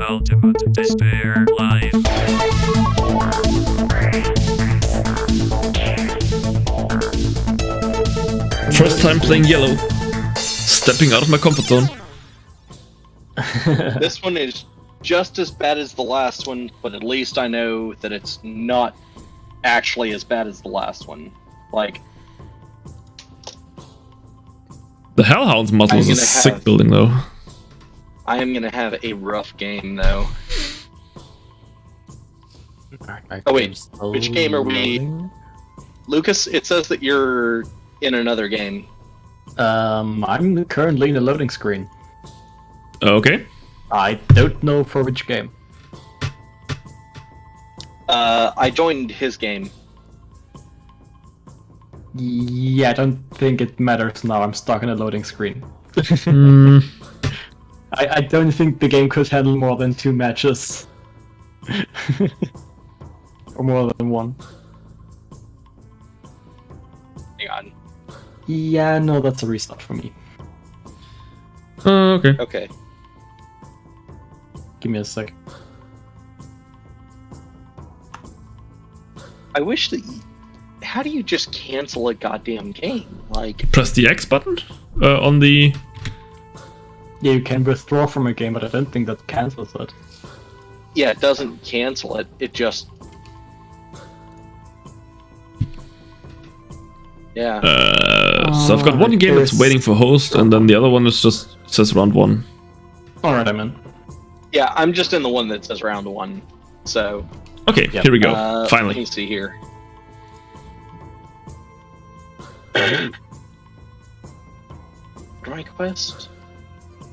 Ultimate Despair Live. First time playing yellow. Stepping out of my comfort zone. This one is just as bad as the last one, but at least I know that it's not actually as bad as the last one. Like, the Hellhounds model is a sick building, though. I am gonna have a rough game, though. Oh wait, which game are we? Lucas, it says that you're in another game. I'm currently in a loading screen. Okay. I don't know for which game. I joined his game. Yeah, I don't think it matters now. I'm stuck in a loading screen. I don't think the game could handle more than 2 matches. Or more than 1. Hang on. Yeah, no, that's a restart for me. Okay. Okay. Give me a sec. I wish that. How do you just cancel a goddamn game? Like, Press the X button on the... Yeah, you can withdraw from a game, but I don't think that cancels it. yeah, it doesn't cancel it. It just. Yeah. So I've got one game that's waiting for host, and then the other one is just says round 1. Alright, I'm in. Yeah, I'm just in the one that says round 1. So. Okay, Yep. here we go. Let me Finally. see here. Dry quest.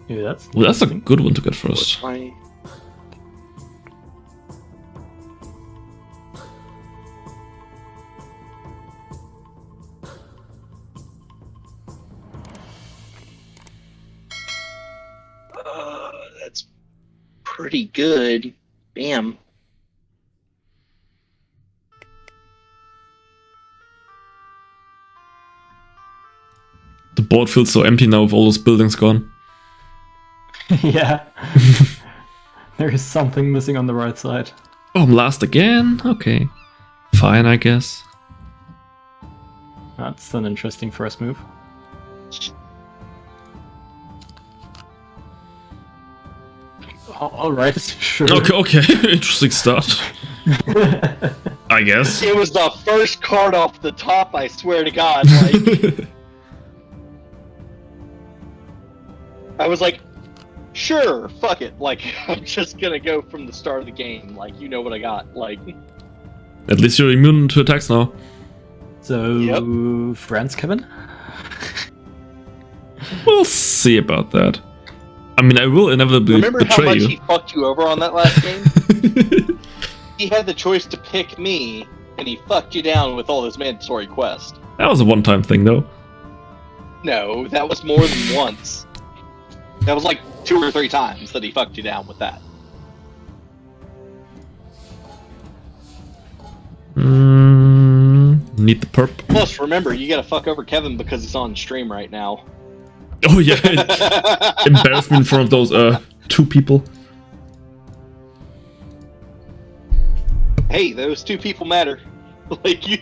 Yeah, that's. Well, that's a good one to get first. My... That's pretty good. Damn. The board feels so empty now with all those buildings gone. Yeah. There is something missing on the right side. Oh, I'm last again? Okay. Fine, I guess. That's an interesting first move. Alright, sure. Okay. Interesting start. I guess. It was the first card off the top, I swear to God. Like, I was like, sure, fuck it. Like, I'm just gonna go from the start of the game. Like, you know what I got. Like, At least you're immune to attacks now. So, Yep. friends, Kevin? We'll see about that. I mean, I will inevitably remember how betray much you. he fucked you over on that last game? He had the choice to pick me, and he fucked you down with all his mandatory quests. That was a one-time thing, though. No, that was more than once. That was like 2 or 3 times that he fucked you down with that. Need the perp. Plus, remember, you gotta fuck over Kevin because he's on stream right now. Oh yeah, embarrassment in front of those 2 people. Hey, those 2 people matter. Like, you...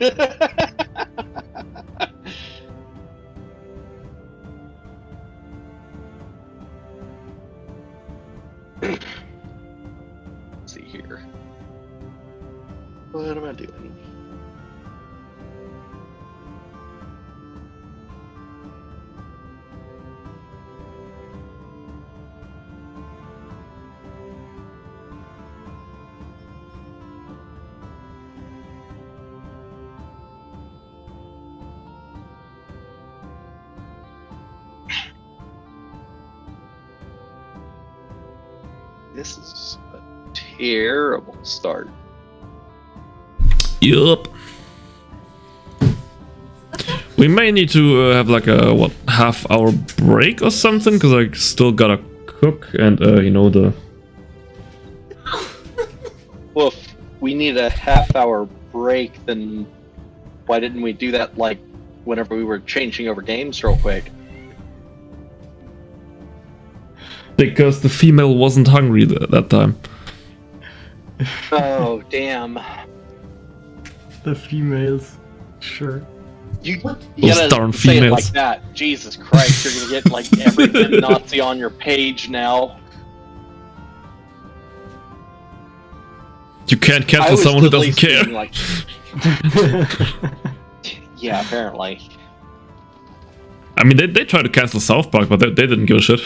Let's see here. What am I doing? This is a terrible start. Yup. We may need to have like a half-hour break or something, because I still gotta cook and you know the. Well, if we need a half-hour break, then why didn't we do that like whenever we were changing over games real quick? Because the female wasn't hungry that time. Oh damn! The females. Sure. You Those gotta darn say it like females. that. Jesus Christ! You're gonna get like every Nazi on your page now. You can't I cancel was someone who at doesn't least care. being like, yeah, apparently. I mean, they tried to cancel South Park, but they didn't give a shit.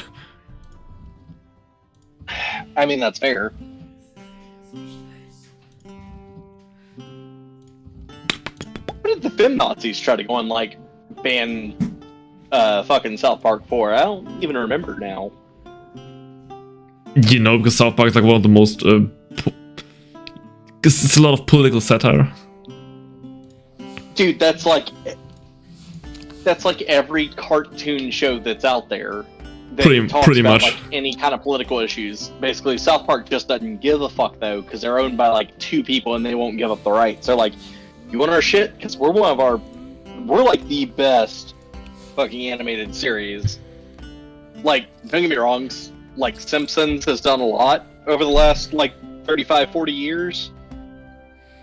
I mean, that's fair. What did the Fem Nazis try to go and like ban fucking South Park for? I don't even remember now. You know, because South Park is like one of the most... it's a lot of political satire. Dude, that's like every cartoon show that's out there that talks pretty about much. like any kind of political issues. Basically, South Park just doesn't give a fuck though, because they're owned by like 2 people and they won't give up the rights. They're like, you want our shit? Because we're like the best fucking animated series. Like, don't get me wrong, like Simpsons has done a lot over the last like 35, 40 years.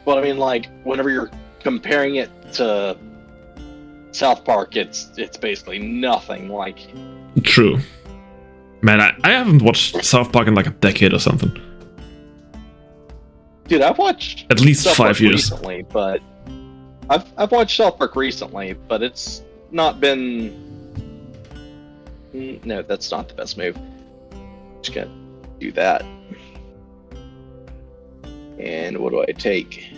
But I mean, like, whenever you're comparing it to South Park, it's basically nothing. Like, True. Man, I haven't watched South Park in like a decade or something. dude, I've watched At least South 5 Park years. recently, but I've watched South Park recently, but it's not been. No, that's not the best move. Just gonna do that. And what do I take?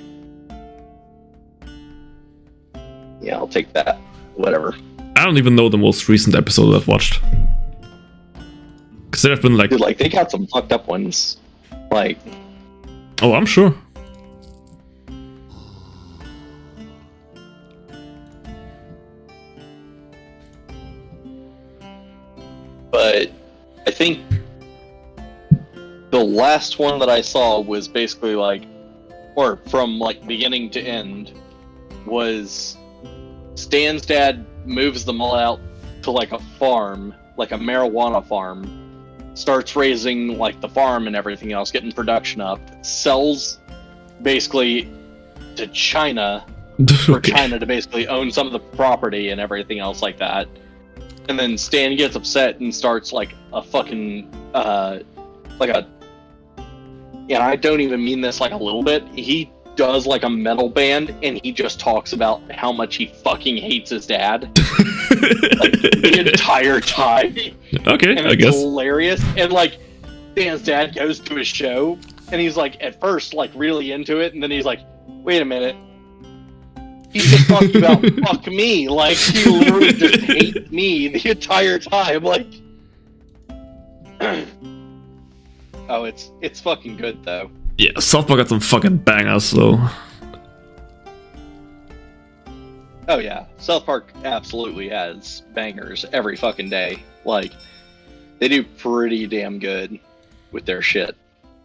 Yeah, I'll take that. Whatever. I don't even know the most recent episode I've watched. Because there have been like... Dude, like, they got some fucked up ones. Like, Oh, I'm sure. but I think the last one that I saw was basically like, or from like beginning to end, was Stan's dad moves them all out to like a farm, like a marijuana farm, starts raising like the farm and everything else, getting production up, sells basically to China for Okay. China to basically own some of the property and everything else like that. And then Stan gets upset and starts like a fucking like a, and I don't even mean this like a little bit, he does like a metal band and he just talks about how much he fucking hates his dad like the entire time. Okay, And I it's guess. hilarious. And like Stan's dad goes to his show and he's like at first like really into it, and then he's like, wait a minute, he just talked about fuck me, like he literally just hates me the entire time, like oh, it's fucking good though. Yeah, South Park got some fucking bangers, though. Oh yeah, South Park absolutely has bangers every fucking day. Like, they do pretty damn good with their shit.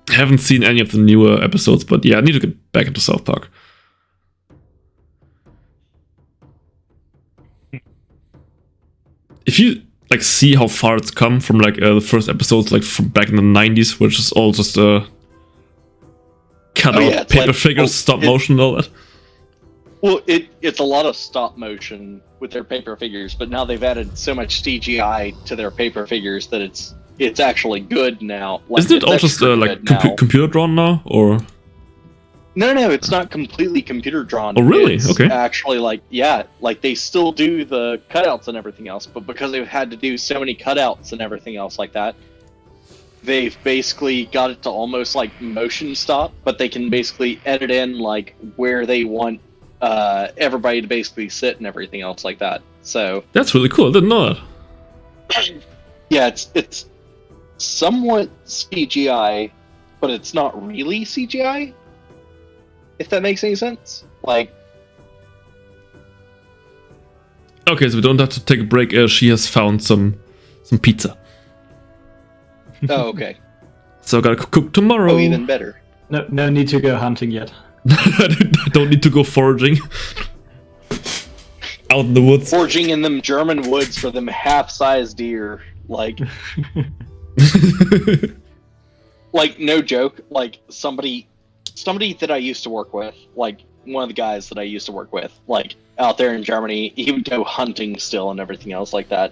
I haven't seen any of the newer episodes, but yeah, I need to get back into South Park. If you like see how far it's come from like the first episodes, like from back in the 90s, which is all just cut Oh, out yeah, it's paper like- figures, stop motion, and all that. Well, it's a lot of stop motion with their paper figures, but now they've added so much CGI to their paper figures that it's actually good now. Like, Isn't it it's all just extra like good now. computer drawn now, or? No, it's not completely computer drawn. Oh, really? It's Okay. actually, like, yeah, like they still do the cutouts and everything else, but because they've had to do so many cutouts and everything else like that, they've basically got it to almost like motion stop, but they can basically edit in like where they want everybody to basically sit and everything else like that. So That's really cool. I didn't know that. yeah, it's somewhat CGI, but it's not really CGI. If that makes any sense. Like, Okay, so we don't have to take a break. She has found some pizza, oh, okay. so I gotta cook tomorrow. Oh, even better. No need to go hunting yet. I don't need to go foraging out in the woods. Foraging in them German woods for them half-sized deer. Like, Like, no joke, like, somebody that I used to work with, like, one of the guys that I used to work with, like, out there in Germany, he would go hunting still and everything else like that.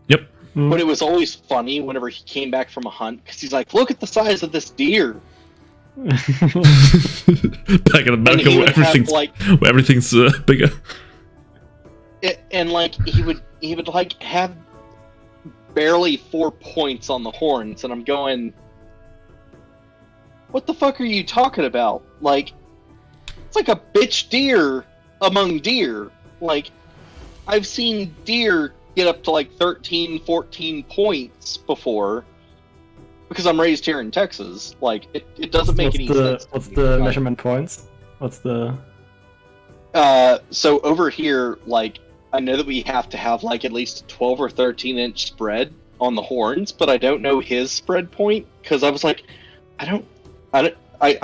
Yep. But it was always funny whenever he came back from a hunt, because he's like, look at the size of this deer. Back in America, he where would have, everything's bigger. And like he would like have barely 4 points on the horns, and I'm going, what the fuck are you talking about? Like, it's like a bitch deer among deer. Like, I've seen deer get up to like 13, 14 points before, because I'm raised here in Texas. Like, it doesn't make any sense. What's the measurement points? What's the... So over here, like, I know that we have to have like at least a 12 or 13 inch spread on the horns, but I don't know his spread point, because I was like, I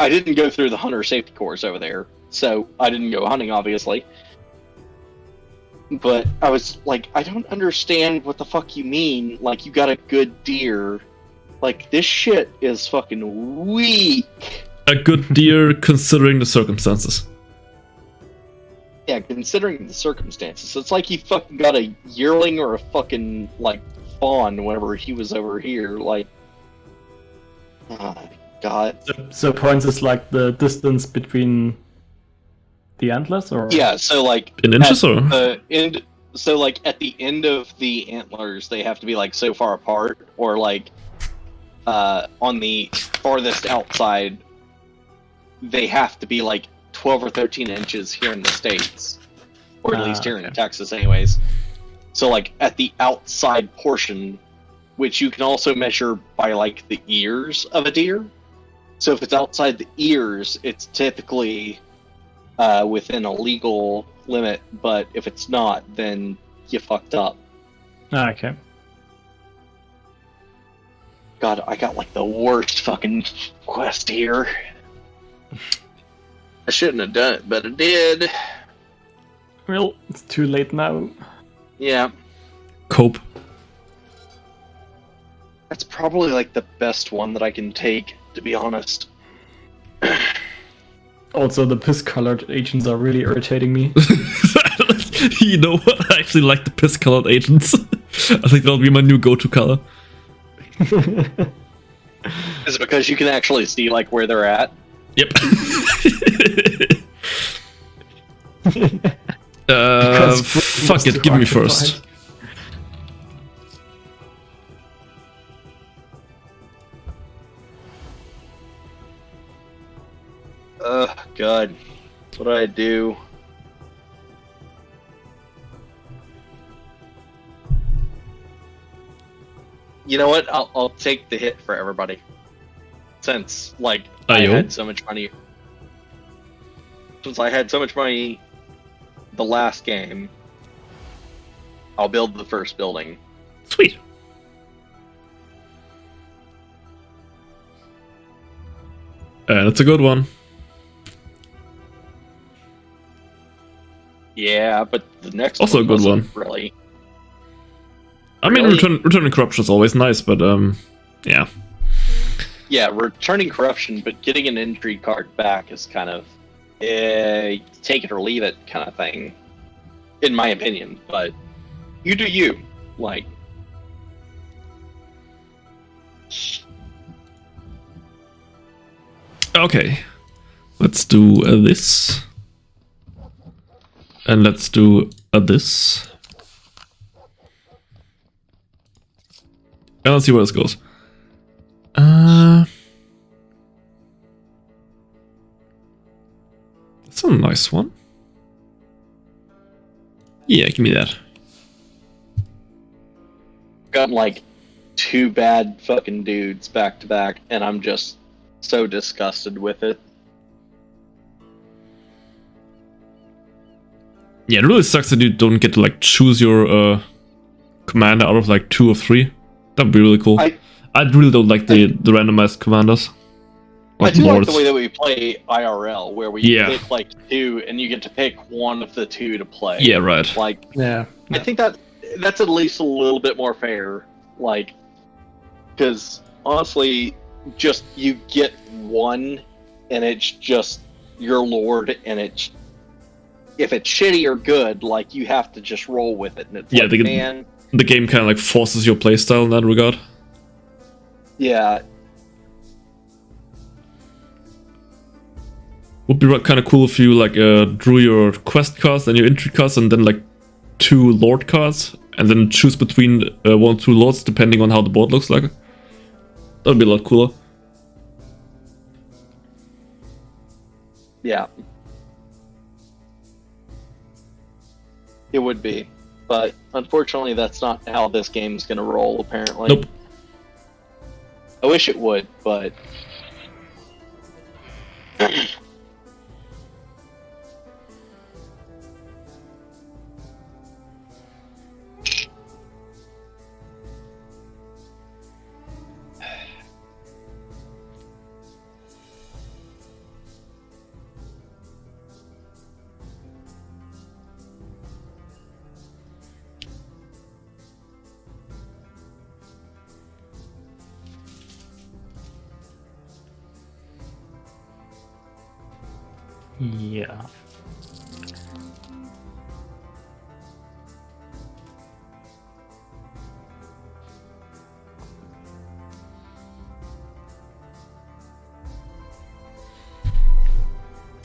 didn't go through the hunter safety course over there, so I didn't go hunting, obviously. But I was like, I don't understand what the fuck you mean. Like, you got a good deer. Like, this shit is fucking weak. A good deer considering the circumstances. Yeah, considering the circumstances. It's like you fucking got a yearling or a fucking, like, fawn whenever he was over here. Like, oh, God. So points is like the distance between the antlers, or? Yeah, so like... In inches, or? So like, at the end of the antlers, they have to be like so far apart, or like, on the farthest outside, they have to be like 12 or 13 inches here in the States, or at least here in Texas anyways. So like at the outside portion, which you can also measure by like the ears of a deer. So if it's outside the ears, it's typically within a legal limit, but if it's not, then you fucked up. Okay. God, I got like the worst fucking quest here. I shouldn't have done it, but I did. Well, it's too late now. Yeah. Cope. That's probably like the best one that I can take, to be honest. Also, the piss-colored agents are really irritating me. You know what? I actually like the piss-colored agents. I think that'll be my new go-to color. Is it because you can actually see like where they're at? Yep. Fuck it, give me first. God. What do I do? You know what? I'll take the hit for everybody. Since, like, I had so much money. Since I had so much money the last game, I'll build the first building. Sweet. That's a good one. Yeah, but the next also one a good wasn't one. Really. I mean, Really? returning corruption is always nice, but yeah. Yeah, returning corruption, but getting an intrigue card back is kind of take it or leave it kind of thing, in my opinion. But you do you. Like, Okay, let's do this, and let's do this, and let's see where this goes. That's a nice one. Yeah, give me that. got like two bad fucking dudes back to back, and I'm just so disgusted with it. Yeah, it really sucks that you don't get to like choose your commander out of like 2 or 3. That'd be really cool. I really don't like the randomized commanders. I do lords. like the way that we play IRL, where we pick like 2, and you get to pick one of the 2 to play. Yeah, right. Like, Yeah. I think that's at least a little bit more fair. Like, Because honestly, just you get one, and it's just your lord, and it's if it's shitty or good, like you have to just roll with it. And it's like, man, the game kind of like forces your playstyle in that regard. Yeah. Would be kind of cool if you like drew your quest cards and your entry cards, and then like 2 lord cards, and then choose between 1 or 2 lords depending on how the board looks like. That would be a lot cooler. Yeah. It would be. But unfortunately, that's not how this game's going to roll, apparently. Nope. I wish it would, but... Yeah.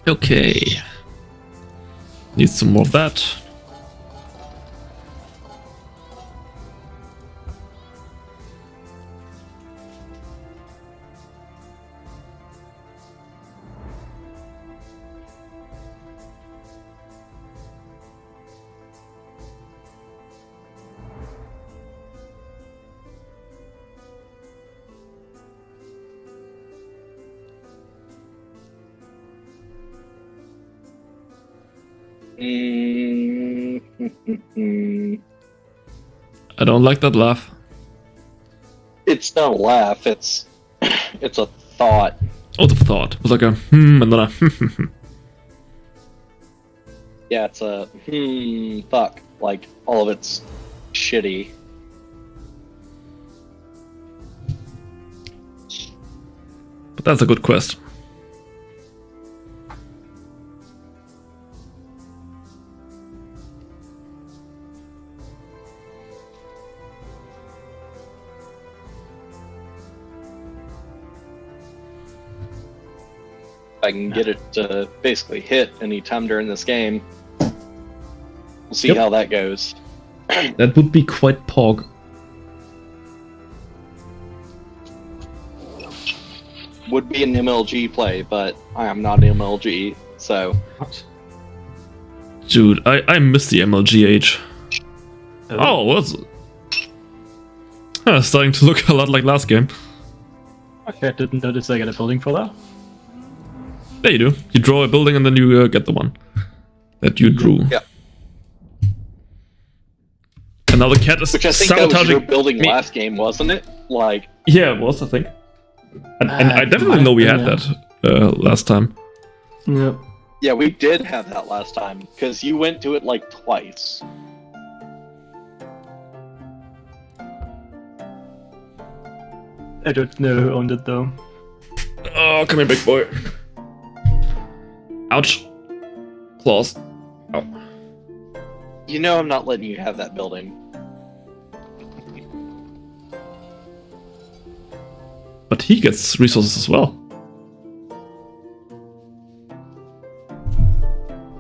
Okay. Need some more of that. I don't like that laugh. It's not a laugh, it's a thought. Oh, the thought. It was like a and then a Yeah, it's a fuck. Like, all of it's shitty. But that's a good quest. I can get it to basically hit anytime during this game. We'll see how that goes. That would be quite pog. Would be an MLG play, but I am not MLG, so... What? Dude, I miss the MLG age. Oh, what's... starting to look a lot like last game. Okay, I didn't notice I get a building for that. There you do. You draw a building and then you get the one that you drew. Yeah. And now the cat is Which I think that was sabotaging your building me. last game, wasn't it? Like... Yeah, it was, I think. And I definitely know we had that last time. Yep. Yeah, we did have that last time, because you went to it like twice. I don't know who owned it though. Oh, come here, big boy. Ouch. Claws. Oh. You know I'm not letting you have that building. But he gets resources as well.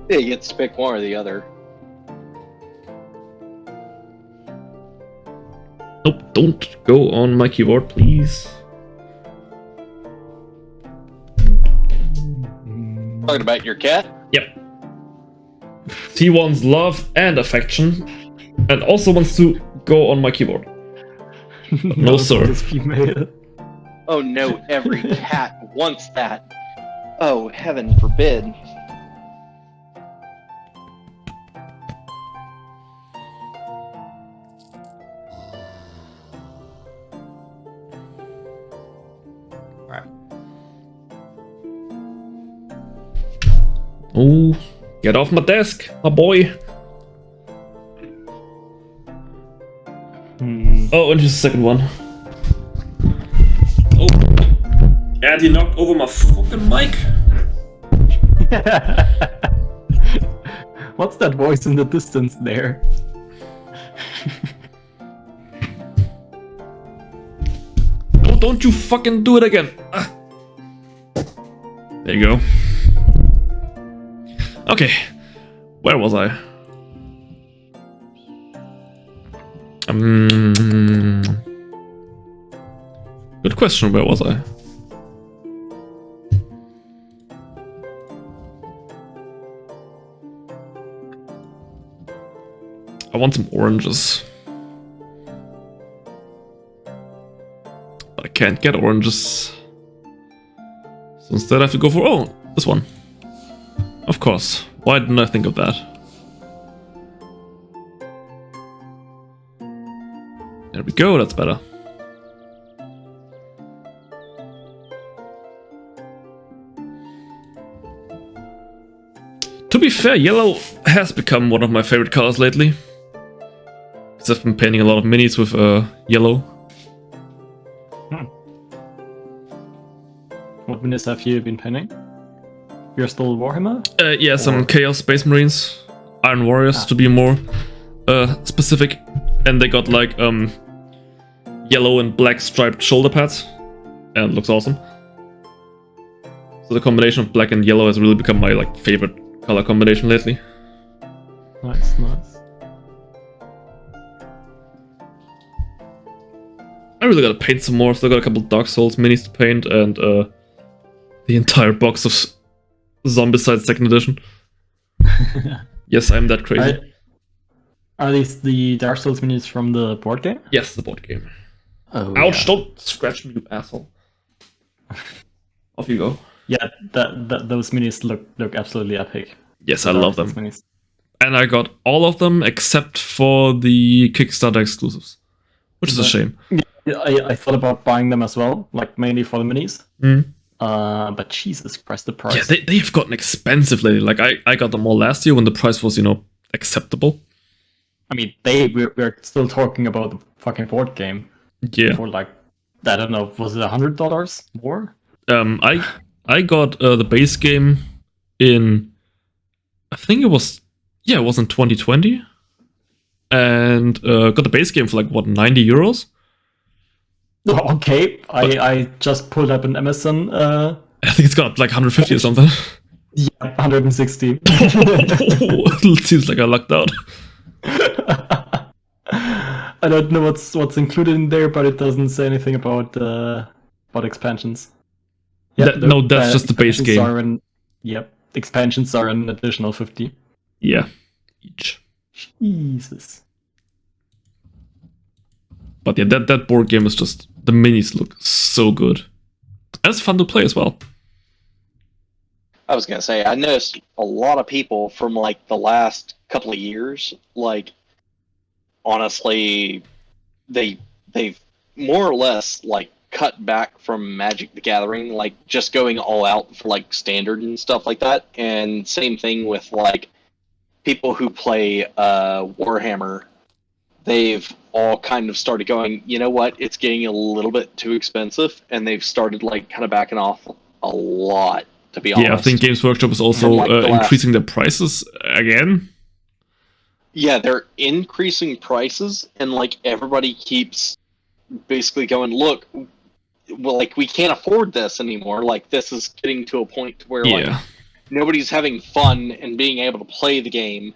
Yeah, you get to pick one or the other. Nope, don't go on my keyboard, please. Talking about your cat? Yep. He wants love and affection, and also wants to go on my keyboard. No, sir. This female. Oh no, every cat wants that. Oh, heaven forbid. Oh, get off my desk, my boy. Oh, and just a second one. And he knocked over my fucking mic. What's that voice in the distance there? Oh, don't you fucking do it again. Ah. There you go. Okay. Where was I? Good question, where was I? I want some oranges. But I can't get oranges. So instead I have to go for, oh, this one. Of course. Why didn't I think of that? There we go, that's better. To be fair, yellow has become one of my favorite colors lately. Because I've been painting a lot of minis with yellow. What minis have you been painting? You're still Warhammer? Yeah, some Chaos Space Marines, Iron Warriors to be more specific. And they got like yellow and black striped shoulder pads. And it looks awesome. So the combination of black and yellow has really become my like favorite color combination lately. Nice, nice. I really gotta paint some more, so I got a couple Dark Souls minis to paint and the entire box of Zombicide 2nd edition. Yes, I'm that crazy. Are these the Dark Souls minis from the board game? Yes, the board game. Oh, Ouch, yeah. don't scratch me, you asshole. Off you go. Yeah, those minis look absolutely epic. Yes, I love them. Minis. And I got all of them except for the Kickstarter exclusives. Which is a shame. Yeah, I thought about buying them as well, like mainly for the minis. But Jesus Christ, the price. Yeah, they've gotten expensive lately. Like, I got them all last year when the price was, acceptable. I mean, we're still talking about the fucking board game. Yeah. For like, I don't know, was it $100 more? I got the base game in, I think it was in 2020. And got the base game for like, what, 90 euros? Oh, okay, I just pulled up an Amazon. I think it's got like 150 or something. Yeah, 160. It seems like I lucked out. I don't know what's included in there, but it doesn't say anything about expansions. Yeah, That's just the base game. Expansions are an additional 50. Yeah, each. Jesus. But yeah, that board game is just, the minis look so good. And it's fun to play as well. I was gonna say, I noticed a lot of people from like the last couple of years, like honestly, they've more or less like cut back from Magic the Gathering, like just going all out for like standard and stuff like that. And same thing with like people who play Warhammer. They've all kind of started going, you know what, it's getting a little bit too expensive, and they've started like kind of backing off a lot, to be honest. Yeah, I think Games Workshop is also like increasing their prices again. Yeah, they're increasing prices, and like everybody keeps basically going, look, well, like we can't afford this anymore. Like this is getting to a point where like nobody's having fun and being able to play the game.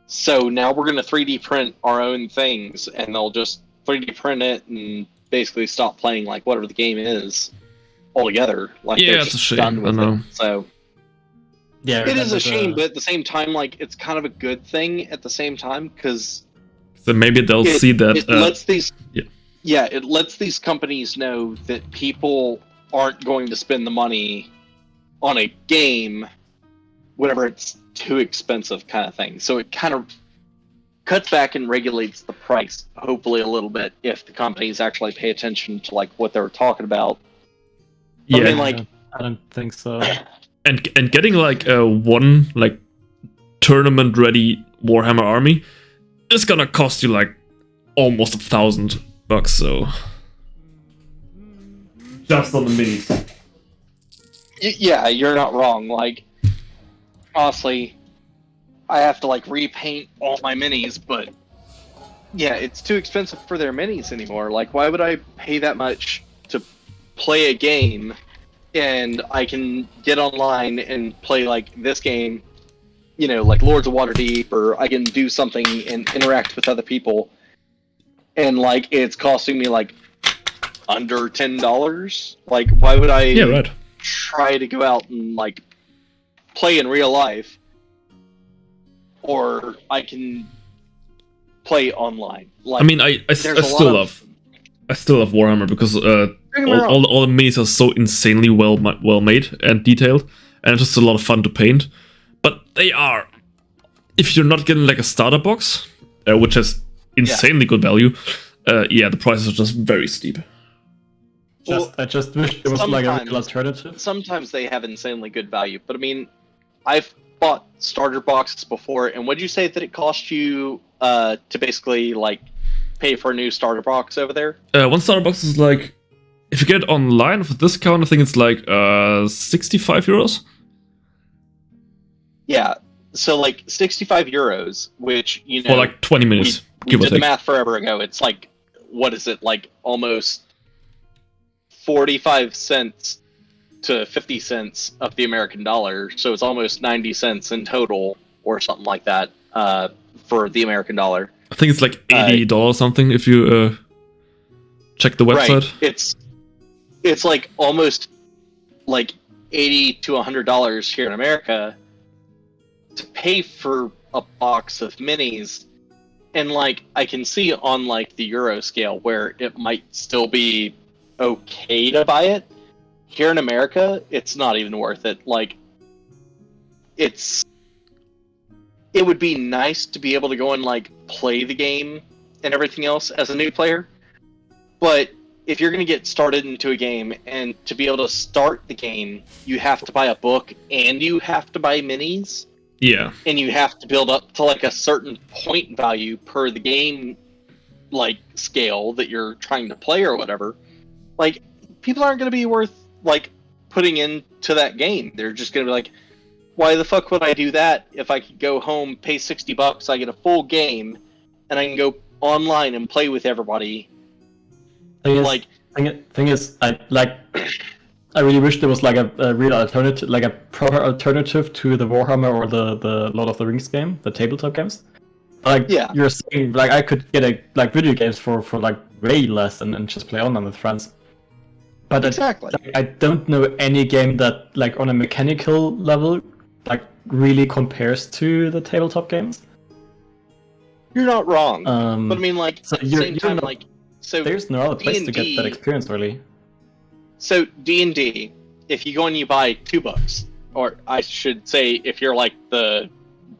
So now we're going to 3D print our own things, and they'll just 3D print it and basically stop playing like whatever the game is altogether. Like yeah, they're it's just a shame. done with I know. it. So yeah, it is a shame, but at the same time, like it's kind of a good thing at the same time because so maybe they'll see that. It lets these it lets these companies know that people aren't going to spend the money on a game whenever it's too expensive, kind of thing. So it kind of cuts back and regulates the price, hopefully a little bit, if the companies actually pay attention to like what they're talking about. But, yeah, I mean, like I don't think so. And getting like one like tournament ready Warhammer army is gonna cost you like almost $1,000. So just on the minis. Yeah, you're not wrong. Like, honestly, I have to like repaint all my minis, but yeah, it's too expensive for their minis anymore. Like, why would I pay that much to play a game, and I can get online and play like this game, you know, like Lords of Waterdeep, or I can do something and interact with other people, and like it's costing me like under $10. Like, why would I try to go out and like play in real life, or I can play online? Like, I mean, I still love Warhammer because all the minis are so insanely well made and detailed, and it's just a lot of fun to paint. But they are, if you're not getting like a starter box, which has insanely good value, the prices are just very steep. I just wish there was like a real alternative. Sometimes they have insanely good value, but I mean, I've bought starter boxes before, and would you say that it cost you to basically like pay for a new starter box over there? One starter box is like, if you get it online with a discount, I think it's like 65 euros. Yeah, so like 65 euros, which, you know, for like 20 minutes. We did the math forever ago. It's like, what is it, like almost 45 cents to 50 cents of the American dollar, so it's almost 90 cents in total or something like that for the American dollar. I think it's like $80 or something if you check the website. Right. It's like almost like $80 to $100 here in America to pay for a box of minis. And like, I can see on like the Euro scale where it might still be okay to buy it. Here in America, it's not even worth it. Like, it would be nice to be able to go and like play the game and everything else as a new player. But if you're going to get started into a game, and to be able to start the game, you have to buy a book and you have to buy minis. Yeah. And you have to build up to like a certain point value per the game like scale that you're trying to play or whatever. Like, people aren't going to be worth like putting into that game. They're just going to be like, why the fuck would I do that if I could go home, pay $60, I get a full game, and I can go online and play with everybody? Thing is, I really wish there was like a real alternative, like a proper alternative to the Warhammer or the Lord of the Rings game, the tabletop games. Like, you're saying, like, I could get video games for like way less and just play online with friends. But exactly, I don't know any game that, like, on a mechanical level, like, really compares to the tabletop games. You're not wrong, but I mean, like, so at the same time, like, so there's no other place to get that experience, really. So D&D, if you go and you buy 2 books, or I should say, if you're like the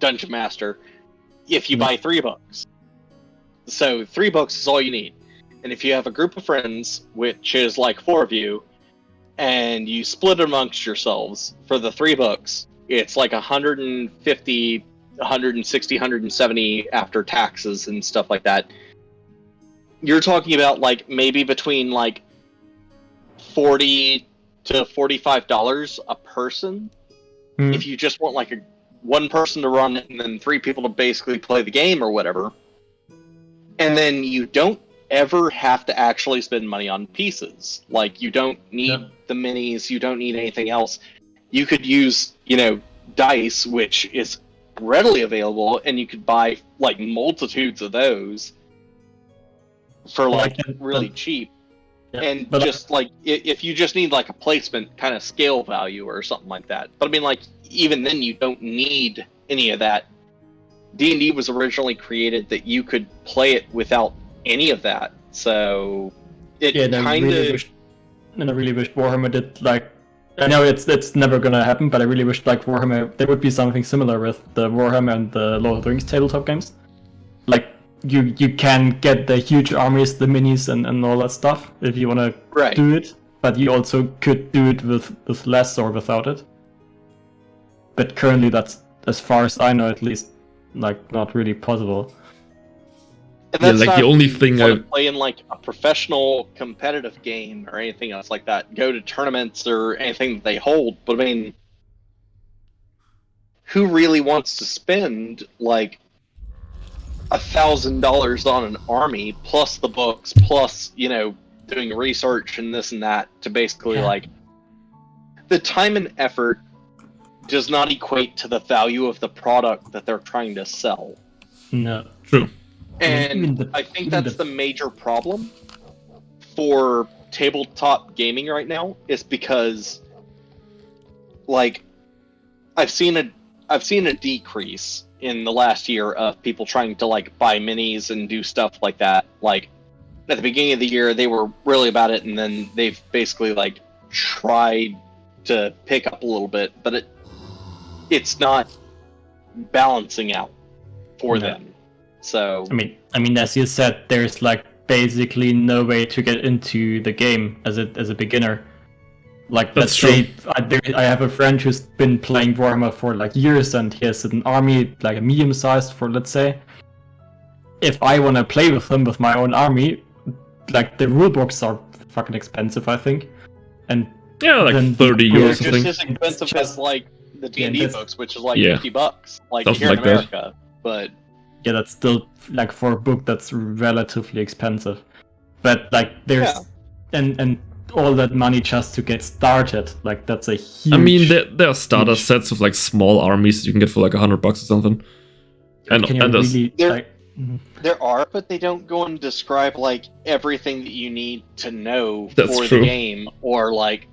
dungeon master, if you buy 3 books, so 3 books is all you need. And if you have a group of friends, which is like 4 of you, and you split amongst yourselves for the 3 books, it's like 150, 160, 170 after taxes and stuff like that. You're talking about like maybe between like $40 to $45 a person if you just want like one person to run it and then 3 people to basically play the game or whatever. And then you don't ever have to actually spend money on pieces. Like, you don't need the minis, you don't need anything else. You could use, you know, dice, which is readily available, and you could buy like multitudes of those for like really cheap. And just like, if you just need like a placement kind of scale value or something like that. But I mean, like, even then you don't need any of that. D&D was originally created that you could play it without any of that. So it kind of... And I really wish Warhammer did, like... I know it's never gonna happen, but I really wish, like, Warhammer... There would be something similar with the Warhammer and the Lord of the Rings tabletop games. Like, you can get the huge armies, the minis, and all that stuff if you want to do it, but you also could do it with less or without it. But currently, that's, as far as I know, at least, like, not really possible. And Yeah, that's like not the only if you thing wanna I play in like a professional competitive game or anything else like that. Go to tournaments or anything that they hold. But I mean, who really wants to spend like $1,000 on an army plus the books plus doing research and this and that to basically like the time and effort does not equate to the value of the product that they're trying to sell. No. true. And I think that's the major problem for tabletop gaming right now, is because like I've seen a decrease in the last year of people trying to like buy minis and do stuff like that. Like at the beginning of the year they were really about it, and then they've basically like tried to pick up a little bit, but it's not balancing out for them. So I mean, as you said, there's like basically no way to get into the game as a beginner. Like, let's say I have a friend who's been playing Warhammer for like years, and he has an army like a medium-sized, for let's say. If I want to play with him with my own army, like the rulebooks are fucking expensive, I think. And Yeah, like then 30 they're euros, I just think. as expensive as like the D&D that's- books, which is like Yeah. $50, like Something here in like that. America. But yeah, that's still like for a book that's relatively expensive. But like there's and all that money just to get started, like that's a huge. I mean, there are starter huge- sets of like small armies you can get for like $100 or something. And can you and there's- really There- like? there are, but they don't go and describe like everything that you need to know That's for true. the game, or like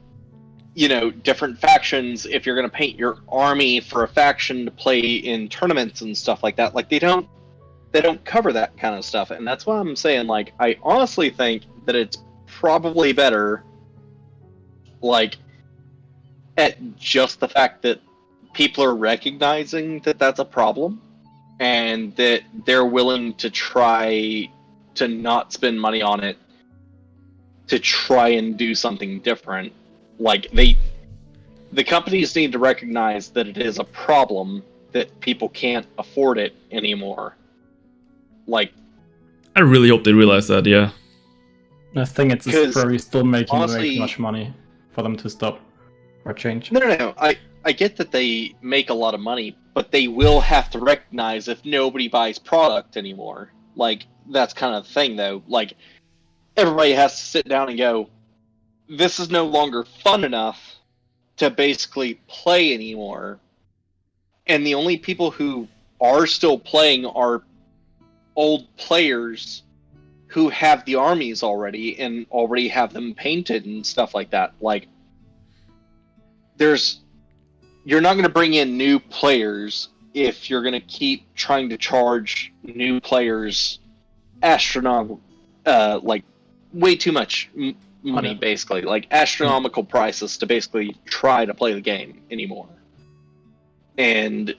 different factions. If you're going to paint your army for a faction to play in tournaments and stuff like that, like they don't cover that kind of stuff. And that's why I'm saying, like, I honestly think that it's probably better, like, at just the fact that people are recognizing that that's a problem, and that they're willing to try to not spend money on it to try and do something different. Like, the companies need to recognize that it is a problem that people can't afford it anymore. Like, I really hope they realize that, yeah. I think it's 'Cause probably still making way honestly- too much money for them to stop or change. no. I get that they make a lot of money, but they will have to recognize if nobody buys product anymore. Like, that's kind of the thing, though. Like, everybody has to sit down and go, this is no longer fun enough to basically play anymore. And the only people who are still playing are old players who have the armies already and already have them painted and stuff like that. Like, you're not going to bring in new players if you're going to keep trying to charge new players astronomical, like way too much money, basically, like astronomical prices to basically try to play the game anymore. And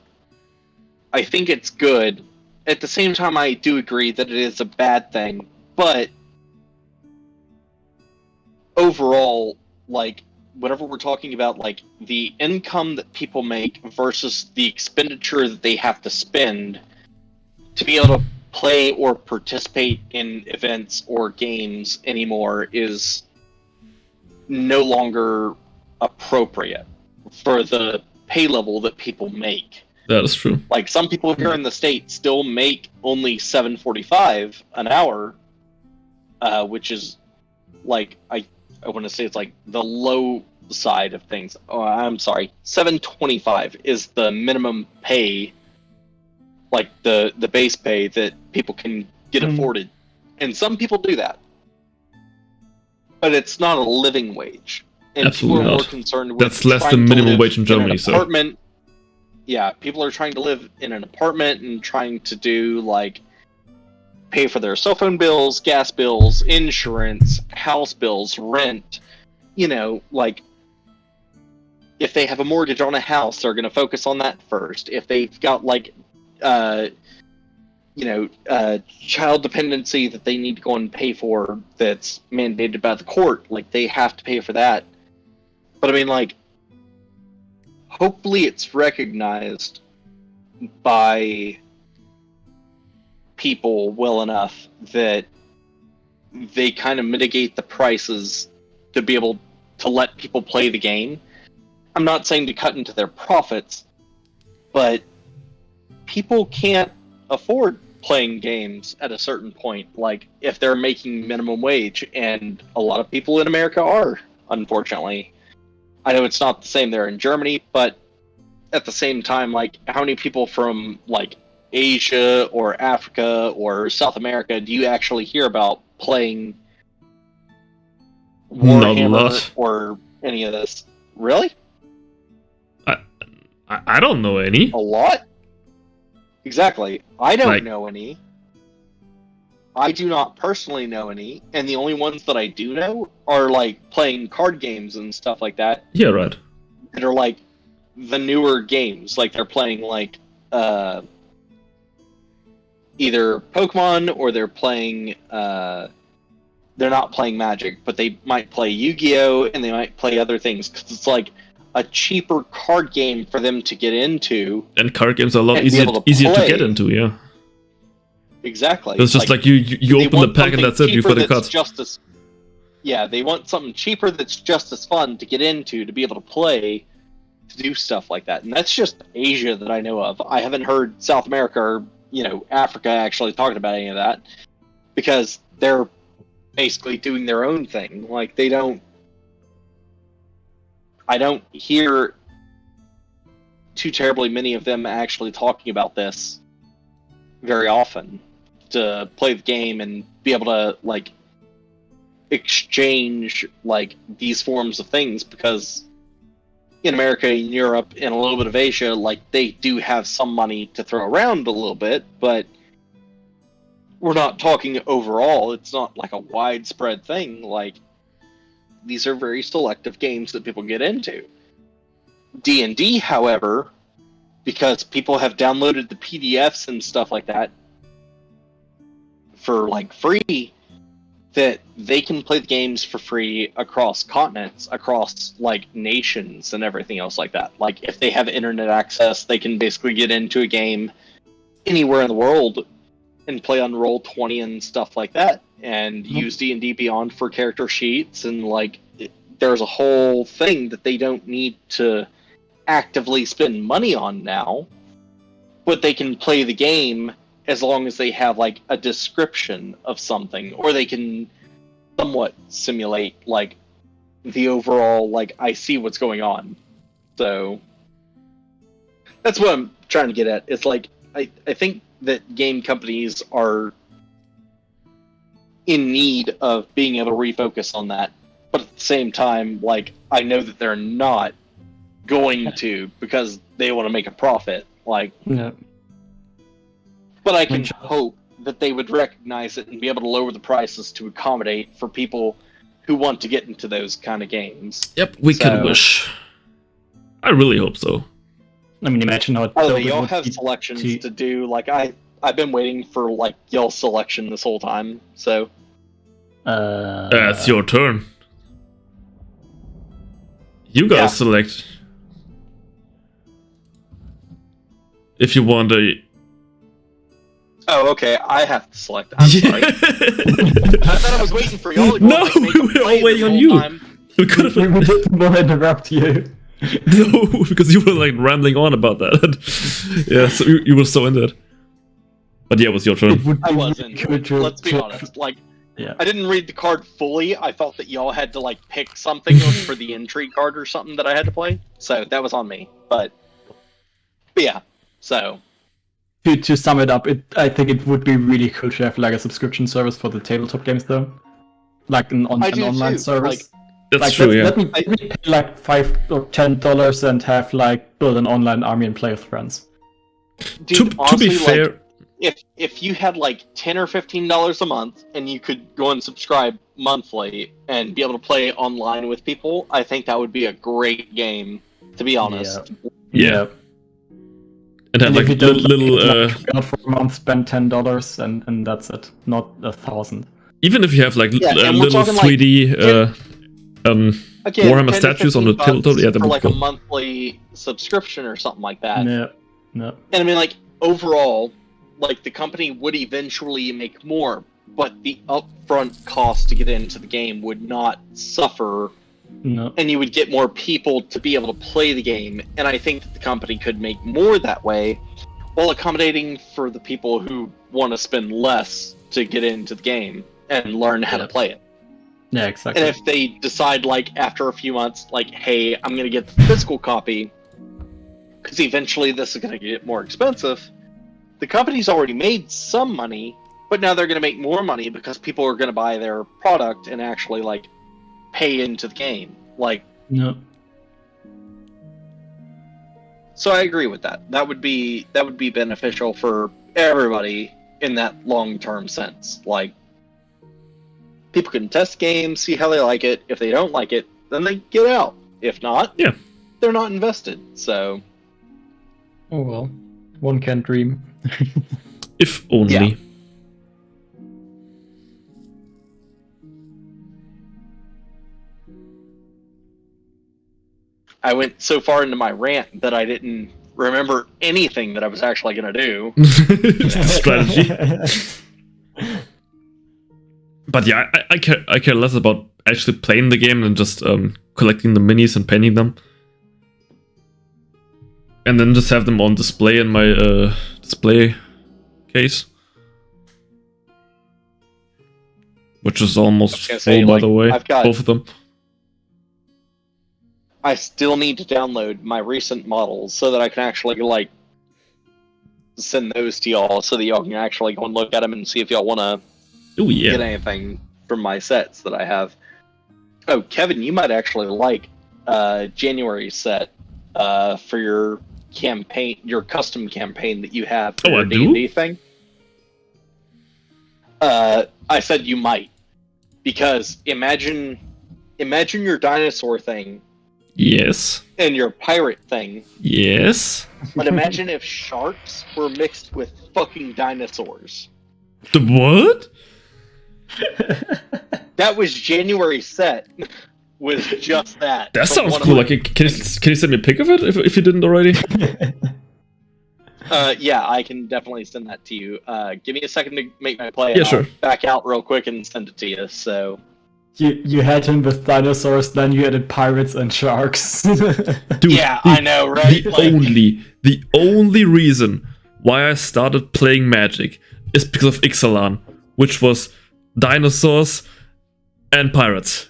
I think it's good. At the same time, I do agree that it is a bad thing, but overall, like, whenever we're talking about like the income that people make versus the expenditure that they have to spend to be able to play or participate in events or games anymore is no longer appropriate for the pay level that people make. That is true. Like, some people here in the States still make only $7.45 an hour, which is like, I want to say it's like the low side of things. Oh, I'm sorry, $7.25 is the minimum pay, like the base pay that people can get afforded, and some people do that, but it's not a living wage. And Absolutely people are more not. concerned with That's less trying than to minimum live wage in Germany, an so- apartment. Yeah, people are trying to live in an apartment and trying to do like pay for their cell phone bills, gas bills, insurance, house bills, rent. Like, if they have a mortgage on a house, they're going to focus on that first. If they've got like, child dependency that they need to go and pay for that's mandated by the court, like they have to pay for that. But I mean, like, hopefully it's recognized by people well enough that they kind of mitigate the prices to be able to let people play the game. I'm not saying to cut into their profits, but people can't afford playing games at a certain point, like if they're making minimum wage, and a lot of people in America are, unfortunately. I know it's not the same there in Germany, but at the same time, like, how many people from like Asia or Africa or South America do you actually hear about playing Warhammer or any of this? Really? I don't know any. A lot? Exactly. I don't know any. I do not personally know any, and the only ones that I do know are like playing card games and stuff like that. Yeah, right. That are like the newer games, like they're playing like either Pokemon or they're playing they're not playing Magic, but they might play Yu-Gi-Oh! And they might play other things, because it's like a cheaper card game for them to get into. And card games are a lot easier to get into, yeah. Exactly. It's just like you open the pack and that's it, you've got a card. Yeah, they want something cheaper that's just as fun to get into, to be able to play, to do stuff like that. And that's just Asia that I know of. I haven't heard South America or, Africa actually talking about any of that, because they're basically doing their own thing. Like, I don't hear too terribly many of them actually talking about this very often, to play the game and be able to, like, exchange, like, these forms of things, because in America and Europe and a little bit of Asia, like, they do have some money to throw around a little bit, but we're not talking overall. It's not like a widespread thing. Like, these are very selective games that people get into. D&D, however, because people have downloaded the PDFs and stuff like that for, like, free, that they can play the games for free across continents, across, like, nations and everything else like that. Like, if they have internet access, they can basically get into a game anywhere in the world and play on Roll20 and stuff like that, and use D&D Beyond for character sheets, and, like, there's a whole thing that they don't need to actively spend money on now, but they can play the game as long as they have, like, a description of something, or they can somewhat simulate, like, the overall, like, I see what's going on. So that's what I'm trying to get at. It's like, I think that game companies are in need of being able to refocus on that, but at the same time, like, I know that they're not going to, because they want to make a profit. Like, Yeah. but I can hope that they would recognize it and be able to lower the prices to accommodate for people who want to get into those kind of games. Yep, we can wish. I really hope so. I mean, imagine how. Oh, y'all have selections to do. Like, I've been waiting for, like, y'all's selection this whole time. So it's your turn. You gotta select. If you want a. Oh, okay. I have to select. I'm sorry. I thought I was waiting for y'all to go. No, we were all waiting on you. We could have. We didn't want to interrupt you. No, because you were, like, rambling on about that. Yeah, so you were so into it. But yeah, it was your turn. I wasn't. Let's be honest. Like, yeah. I didn't read the card fully. I thought that y'all had to, like, pick something for the intrigue card or something that I had to play. So that was on me. But yeah, so. To sum it up, I think it would be really cool to have, like, a subscription service for the tabletop games, though. Like an online service. That's true, yeah. Let me pay, like, $5 or $10 and have, like, build an online army and play with friends. Dude, to be fair, like, if you had, like, $10 or $15 a month and you could go and subscribe monthly and be able to play online with people, I think that would be a great game, to be honest. Yeah. And have, like, little for a month, spend $10 and that's it, not 1,000. Even if you have, like, little talking, 3D again, Warhammer statues on the tabletop, yeah, that'd for, be like, cool. a monthly subscription or something like that. No. And I mean, like, overall, like the company would eventually make more, but the upfront cost to get into the game would not suffer, No. and you would get more people to be able to play the game. And I think that the company could make more that way, while accommodating for the people who want to spend less to get into the game and learn how to play it. Yeah, exactly. And if they decide, like, after a few months, like, hey, I'm going to get the physical copy, because eventually this is going to get more expensive, the company's already made some money, but now they're going to make more money because people are going to buy their product and actually, like, pay into the game. Like, No. so I agree with that. That would be beneficial for everybody in that long-term sense. Like, people can test games, see how they like it. If they don't like it, then they get out. If not, Yeah. they're not invested. So, Oh well. One can dream. If only. Yeah. I went so far into my rant that I didn't remember anything that I was actually going to do. Strategy. But yeah, I care less about actually playing the game than just collecting the minis and painting them. And then just have them on display in my display case. Which is almost I was full, gonna say, by like, the way. I've got- Both of them. I still need to download my recent models so that I can actually, like, send those to y'all so that y'all can actually go and look at them and see if y'all want to Oh yeah. get anything from my sets that I have. Oh, Kevin, you might actually like January set for your campaign, your custom campaign that you have for Oh, your I do? D&D thing. I said you might, because imagine your dinosaur thing Yes. and your pirate thing, Yes. but imagine if sharks were mixed with fucking dinosaurs. The what? That was January's set. Was just that. That From sounds one of cool. my- Like, can you send me a pic of it if you didn't already? Yeah, I can definitely send that to you. Give me a second to make my play. Yeah, I'll sure. back out real quick and send it to you. So, You had him with dinosaurs, then you added pirates and sharks. Dude, yeah, I know, right? The only reason why I started playing Magic is because of Ixalan, which was dinosaurs and pirates.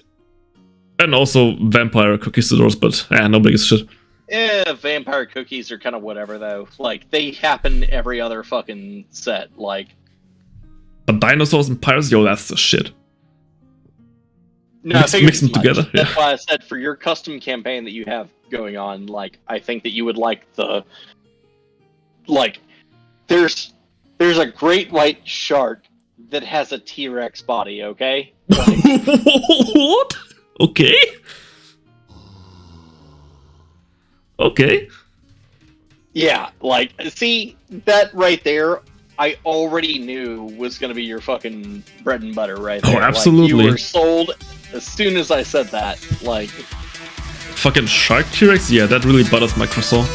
And also vampire conquistadors, but nobody gives a shit. Vampire cookies are kind of whatever, though. Like, they happen every other fucking set. Like, But dinosaurs and pirates, yo, that's the shit. no, Mix- I figured mix them as much. together, That's yeah. why I said for your custom campaign that you have going on, like, I think that you would like the, like, there's a great white shark that has a T-Rex body. Okay. What? Okay. Okay. Yeah, like, see, that right there, I already knew was going to be your fucking bread and butter right there. Oh, absolutely. Like, you were sold as soon as I said that. Like, Fucking shark T-Rex? Yeah, that really butters my croissant.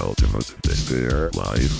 Ultimate Despair Live.